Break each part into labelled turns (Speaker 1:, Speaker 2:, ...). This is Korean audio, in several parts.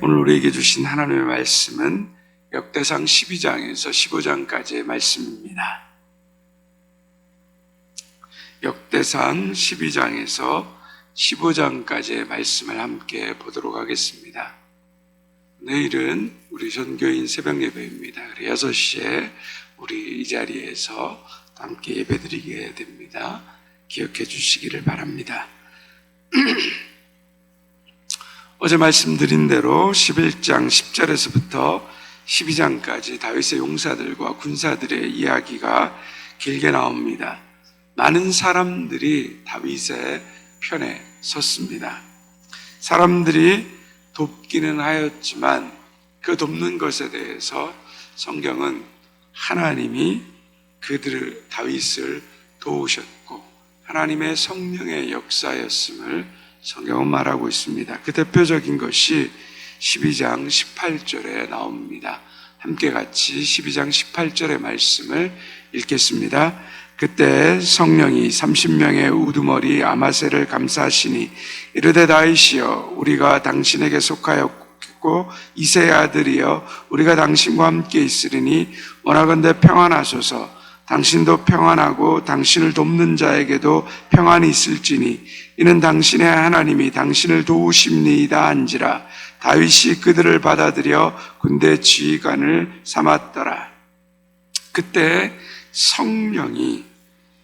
Speaker 1: 오늘 우리에게 주신 하나님의 말씀은 역대상 12장에서 15장까지의 말씀입니다. 역대상 12장에서 15장까지의 말씀을 함께 보도록 하겠습니다. 내일은 우리 전교인 새벽 예배입니다. 6시에 우리 이 자리에서 함께 예배드리게 됩니다. 기억해 주시기를 바랍니다. 어제 말씀드린 대로 11장 10절에서부터 12장까지 다윗의 용사들과 군사들의 이야기가 길게 나옵니다. 많은 사람들이 다윗의 편에 섰습니다. 사람들이 돕기는 하였지만 그 돕는 것에 대해서 성경은 하나님이 다윗을 도우셨고 하나님의 성령의 역사였음을 성경은 말하고 있습니다. 그 대표적인 것이 12장 18절에 나옵니다. 함께 같이 12장 18절의 말씀을 읽겠습니다. 그때 성령이 30명의 우두머리 아마새를 감싸시니 이르되 다윗이여 우리가 당신에게 속하였고 이새의 아들이여 우리가 당신과 함께 있으리니 원하건대 평안하소서. 당신도 평안하고 당신을 돕는 자에게도 평안이 있을지니 이는 당신의 하나님이 당신을 도우심니이다 한지라. 다윗이 그들을 받아들여 군대 지휘관을 삼았더라. 그때 성령이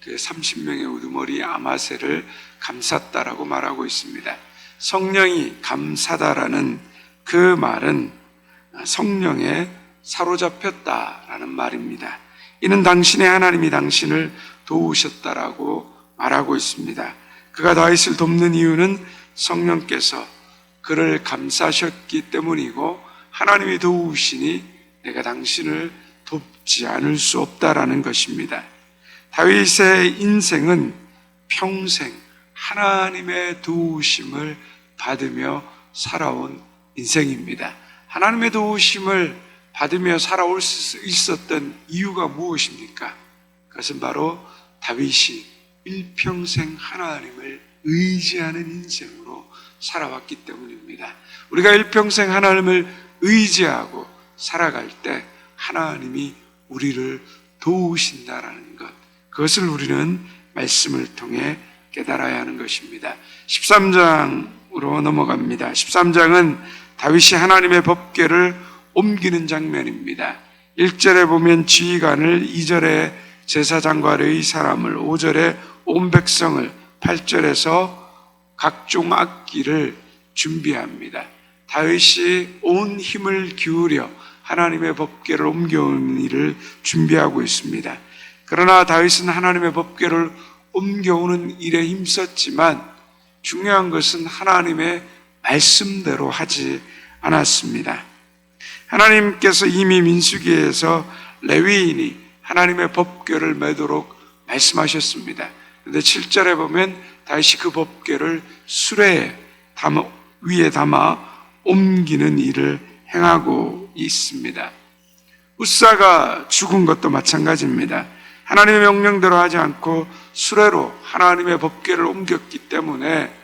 Speaker 1: 그 30명의 우두머리 아마새를 감쌌다라고 말하고 있습니다. 성령이 감싸다라는 그 말은 성령에 사로잡혔다라는 말입니다. 이는 당신의 하나님이 당신을 도우셨다라고 말하고 있습니다. 그가 다윗을 돕는 이유는 성령께서 그를 감싸셨기 때문이고 하나님이 도우시니 내가 당신을 돕지 않을 수 없다라는 것입니다. 다윗의 인생은 평생 하나님의 도우심을 받으며 살아온 인생입니다. 하나님의 도우심을 받으며 살아올 수 있었던 이유가 무엇입니까? 그것은 바로 다윗이 일평생 하나님을 의지하는 인생으로 살아왔기 때문입니다. 우리가 일평생 하나님을 의지하고 살아갈 때 하나님이 우리를 도우신다라는 것, 그것을 우리는 말씀을 통해 깨달아야 하는 것입니다. 13장으로 넘어갑니다. 13장은 다윗이 하나님의 법궤를 옮기는 장면입니다. 1절에 보면 지휘관을, 2절에 제사장과의 사람을, 5절에 온 백성을, 8절에서 각종 악기를 준비합니다. 다윗이 온 힘을 기울여 하나님의 법궤를 옮겨오는 일을 준비하고 있습니다. 그러나 다윗은 하나님의 법궤를 옮겨오는 일에 힘썼지만 중요한 것은 하나님의 말씀대로 하지 않았습니다. 하나님께서 이미 민수기에서 레위인이 하나님의 법궤를 메도록 말씀하셨습니다. 그런데 7절에 보면 다윗이 그 법궤를 수레에 위에 담아 옮기는 일을 행하고 있습니다. 웃사가 죽은 것도 마찬가지입니다. 하나님의 명령대로 하지 않고 수레로 하나님의 법궤를 옮겼기 때문에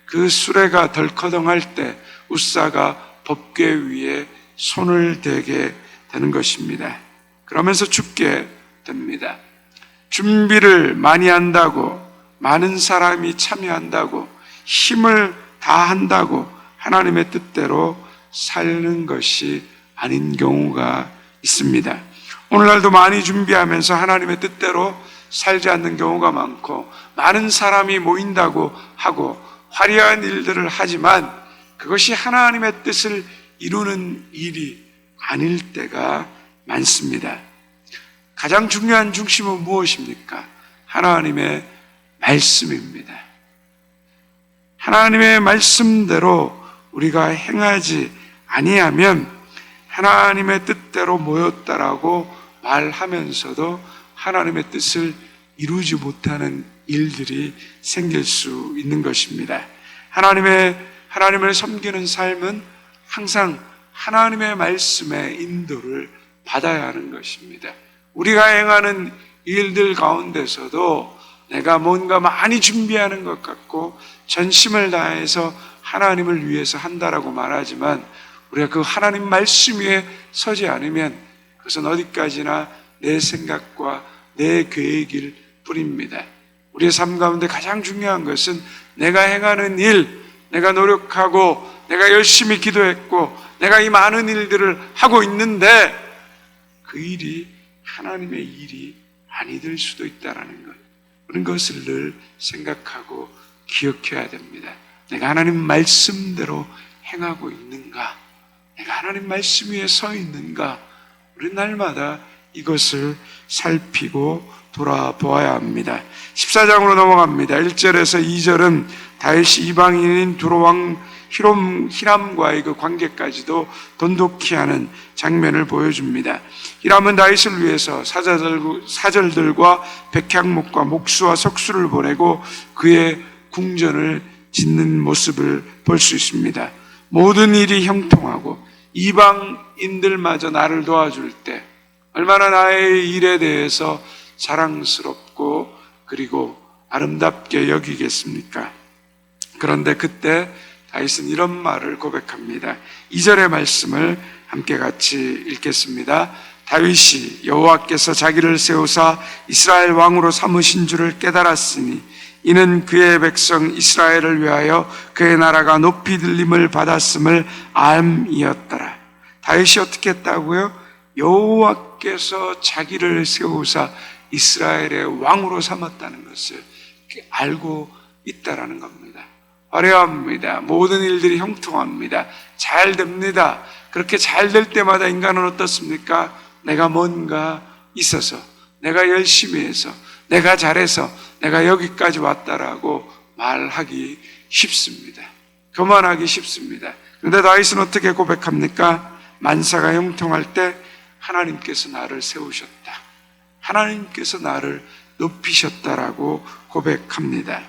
Speaker 1: 그 수레가 덜커덩할 때 웃사가 법궤 위에 손을 대게 되는 것입니다. 그러면서 죽게 됩니다. 준비를 많이 한다고, 많은 사람이 참여한다고, 힘을 다한다고 하나님의 뜻대로 사는 것이 아닌 경우가 있습니다. 오늘날도 많이 준비하면서 하나님의 뜻대로 살지 않는 경우가 많고, 많은 사람이 모인다고 하고 화려한 일들을 하지만 그것이 하나님의 뜻을 이루는 일이 아닐 때가 많습니다. 가장 중요한 중심은 무엇입니까? 하나님의 말씀입니다. 하나님의 말씀대로 우리가 행하지 아니하면 하나님의 뜻대로 모였다라고 말하면서도 하나님의 뜻을 이루지 못하는 일들이 생길 수 있는 것입니다. 하나님을 섬기는 삶은 항상 하나님의 말씀의 인도를 받아야 하는 것입니다. 우리가 행하는 일들 가운데서도 내가 뭔가 많이 준비하는 것 같고 전심을 다해서 하나님을 위해서 한다라고 말하지만 우리가 그 하나님 말씀 위에 서지 않으면 그것은 어디까지나 내 생각과 내 계획일 뿐입니다. 우리의 삶 가운데 가장 중요한 것은 내가 행하는 일, 내가 노력하고 내가 열심히 기도했고 내가 이 많은 일들을 하고 있는데 그 일이 하나님의 일이 아니 될 수도 있다는 것, 그런 것을 늘 생각하고 기억해야 됩니다. 내가 하나님 말씀대로 행하고 있는가? 내가 하나님 말씀 위에 서 있는가? 우리 날마다 이것을 살피고 돌아보아야 합니다. 14장으로 넘어갑니다. 1절에서 2절은 다윗이 이방인인 두로왕 히람과의 그 관계까지도 돈독히 하는 장면을 보여줍니다. 히람은 다윗을 위해서 사절들과 백향목과 목수와 석수를 보내고 그의 궁전을 짓는 모습을 볼 수 있습니다. 모든 일이 형통하고 이방인들마저 나를 도와줄 때 얼마나 나의 일에 대해서 자랑스럽고 그리고 아름답게 여기겠습니까? 그런데 그때 다윗은 이런 말을 고백합니다. 2절의 말씀을 함께 같이 읽겠습니다. 다윗이 여호와께서 자기를 세우사 이스라엘 왕으로 삼으신 줄을 깨달았으니 이는 그의 백성 이스라엘을 위하여 그의 나라가 높이 들림을 받았음을 암이었더라. 다윗이 어떻게 했다고요? 여호와께서 자기를 세우사 이스라엘의 왕으로 삼았다는 것을 알고 있다라는 겁니다. 화려합니다. 모든 일들이 형통합니다. 잘 됩니다. 그렇게 잘 될 때마다 인간은 어떻습니까? 내가 뭔가 있어서, 내가 열심히 해서, 내가 잘해서 내가 여기까지 왔다라고 말하기 쉽습니다. 교만하기 쉽습니다. 그런데 다윗은 어떻게 고백합니까? 만사가 형통할 때 하나님께서 나를 세우셨다. 하나님께서 나를 높이셨다라고 고백합니다.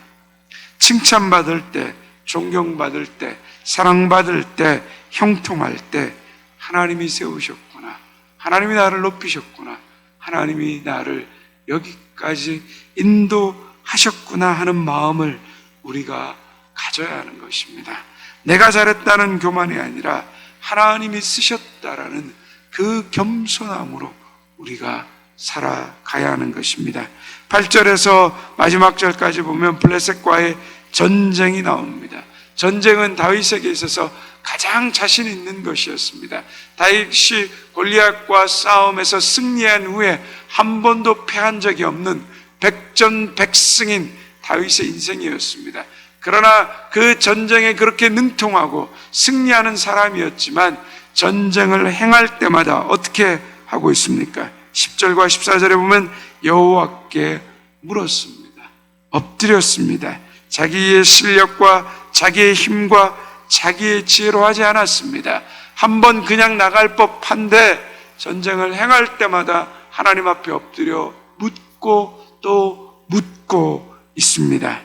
Speaker 1: 칭찬받을 때, 존경받을 때, 사랑받을 때, 형통할 때 하나님이 세우셨구나. 하나님이 나를 높이셨구나. 하나님이 나를 여기까지 인도하셨구나 하는 마음을 우리가 가져야 하는 것입니다. 내가 잘했다는 교만이 아니라 하나님이 쓰셨다라는 그 겸손함으로 우리가 살아가야 하는 것입니다. 8절에서 마지막 절까지 보면 블레셋과의 전쟁이 나옵니다. 전쟁은 다윗에게 있어서 가장 자신 있는 것이었습니다. 다윗이 골리앗과 싸움에서 승리한 후에 한 번도 패한 적이 없는 백전백승인 다윗의 인생이었습니다. 그러나 그 전쟁에 그렇게 능통하고 승리하는 사람이었지만 전쟁을 행할 때마다 어떻게 하고 있습니까? 10절과 14절에 보면 여호와께 물었습니다. 엎드렸습니다. 자기의 실력과 자기의 힘과 자기의 지혜로 하지 않았습니다. 한번 그냥 나갈 법한데 전쟁을 행할 때마다 하나님 앞에 엎드려 묻고 또 묻고 있습니다.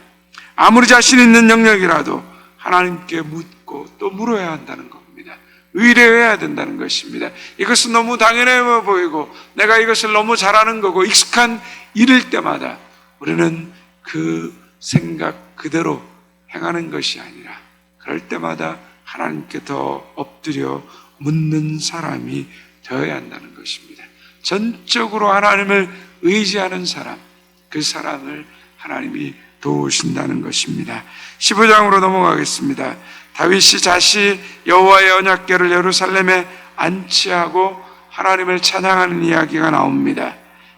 Speaker 1: 아무리 자신 있는 영역이라도 하나님께 묻고 또 물어야 한다는 겁니다. 의뢰해야 된다는 것입니다. 이것은 너무 당연해 보이고 내가 이것을 너무 잘하는 거고 익숙한 일일 때마다 우리는 그 생각 그대로 행하는 것이 아니라 그럴 때마다 하나님께 더 엎드려 묻는 사람이 되어야 한다는 것입니다. 전적으로 하나님을 의지하는 사람, 그 사람을 하나님이 도우신다는 것입니다. 15장으로 넘어가겠습니다. 다윗이 다시 여호와의 언약궤를 예루살렘에 안치하고 하나님을 찬양하는 이야기가 나옵니다.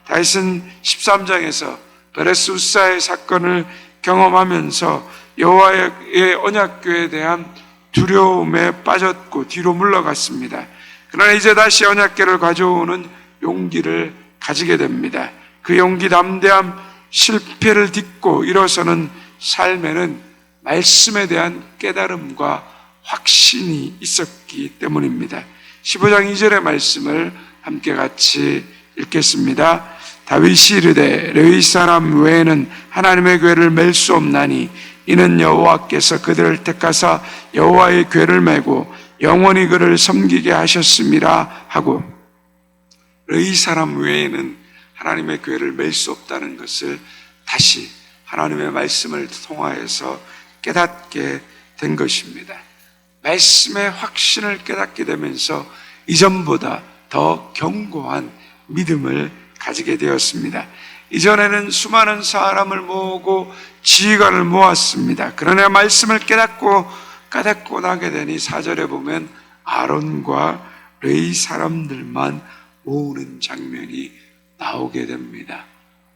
Speaker 1: 다윗은 13장에서 베레스 우사의 사건을 경험하면서 여호와의 언약궤에 대한 두려움에 빠졌고 뒤로 물러갔습니다. 그러나 이제 다시 언약궤를 가져오는 용기를 가지게 됩니다. 그 용기, 담대함, 실패를 딛고 일어서는 삶에는 말씀에 대한 깨달음과 확신이 있었기 때문입니다. 15장 2절의 말씀을 함께 같이 읽겠습니다. 다윗이 이르되 레위 사람 외에는 하나님의 궤를 맬 수 없나니 이는 여호와께서 그들을 택하사 여호와의 궤를 메고 영원히 그를 섬기게 하셨음이라 하고, 레위 사람 외에는 하나님의 궤를 맬 수 없다는 것을 다시 하나님의 말씀을 통하여서 깨닫게 된 것입니다. 말씀의 확신을 깨닫게 되면서 이전보다 더 견고한 믿음을 가지게 되었습니다. 이전에는 수많은 사람을 모으고 지휘관을 모았습니다. 그러나 말씀을 깨닫고 나게 되니 4절에 보면 아론과 레위 사람들만 모으는 장면이 나오게 됩니다.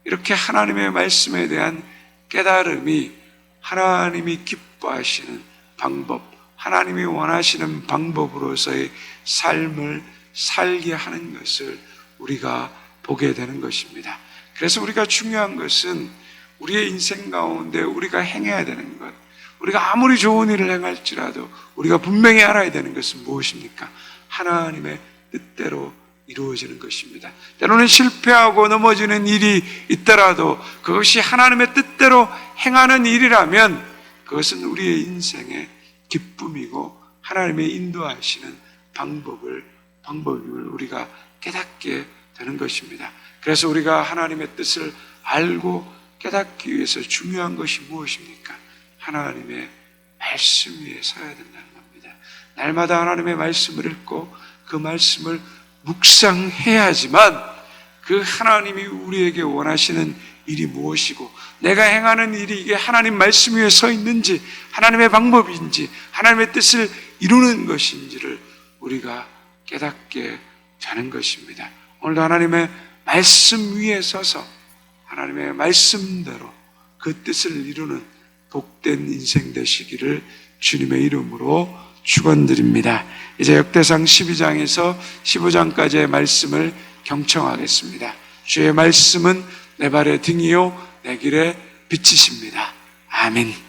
Speaker 1: 이렇게 하나님의 말씀에 대한 깨달음이 하나님이 기뻐하시는 방법, 하나님이 원하시는 방법으로서의 삶을 살게 하는 것을 우리가 보게 되는 것입니다. 그래서 우리가 중요한 것은 우리의 인생 가운데 우리가 행해야 되는 것, 우리가 아무리 좋은 일을 행할지라도 우리가 분명히 알아야 되는 것은 무엇입니까? 하나님의 뜻대로 이루어지는 것입니다. 때로는 실패하고 넘어지는 일이 있더라도 그것이 하나님의 뜻대로 행하는 일이라면 그것은 우리의 인생의 기쁨이고 하나님의 인도하시는 방법임을 우리가 깨닫게 되는 것입니다. 그래서 우리가 하나님의 뜻을 알고 깨닫기 위해서 중요한 것이 무엇입니까? 하나님의 말씀 위에 서야 된다는 겁니다. 날마다 하나님의 말씀을 읽고 그 말씀을 묵상해야지만 그 하나님이 우리에게 원하시는 일이 무엇이고 내가 행하는 일이 이게 하나님 말씀 위에 서 있는지 하나님의 방법인지 하나님의 뜻을 이루는 것인지를 우리가 깨닫게 되는 것입니다. 오늘도 하나님의 말씀 위에 서서 하나님의 말씀대로 그 뜻을 이루는 복된 인생 되시기를 주님의 이름으로 축원드립니다. 이제 역대상 12장에서 15장까지의 말씀을 경청하겠습니다. 주의 말씀은 내 발의 등이요 내 길의 빛이십니다. 아멘.